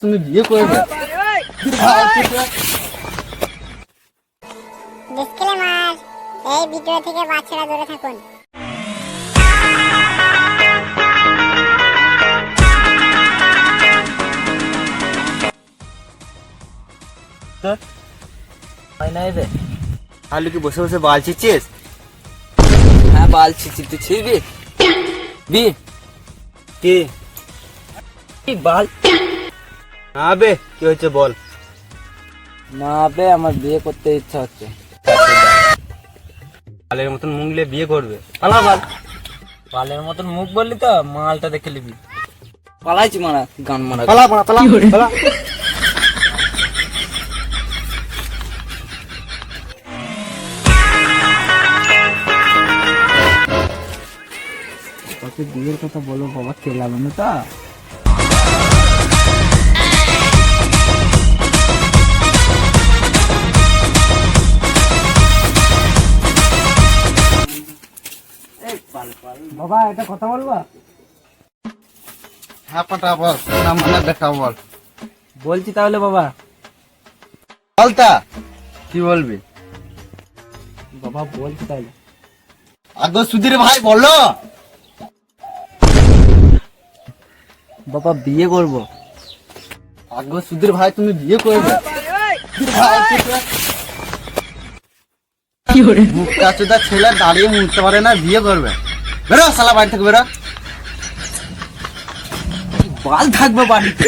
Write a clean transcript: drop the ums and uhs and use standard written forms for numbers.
তুমি বিয়ে করবে? ডিসক্লেমার, এই ভিডিও থেকে বাচ্চারা দূরে থাকুন। তাহলে কি বসে বসে বাল ছিচ্ছিস? হ্যাঁ বাল ছিচ্ছি, তুই ছিড়বি? বি কি কি বাল? না বে, কি হয়েছে বল? না বে, আমার বিয়ে করতে ইচ্ছা হচ্ছে। বালের মতন মুংলে বিয়ে করবে? পালা বাল। বালের মতন মুখ বললি তো, মালটা দেখে নিবি। পালাইছি মারা, গান মারা। পালা পালা পালা পালা। তোকে বিয়ের কথা বলবো বাবা, খেলাম না তা। বাবা একটা কথা বলবা? হ্যাঁ পাটা বল, না মানে দেখা বল। বলছি তাহলে বাবা। বলতা কি বলবি? বাবা বলছি তাহলে। আগো সুধীর ভাই বলো। বাবা বিয়ে করবো। আগো সুধীর ভাই তুমি বিয়ে করবে? মুখটা চোদা ছেলে দাঁড়িয়ে মুছতে পারে না, বিয়ে করবে? বেরো শালা বাড়ি থেকে বেরো। বাল থাকবে বাড়িতে।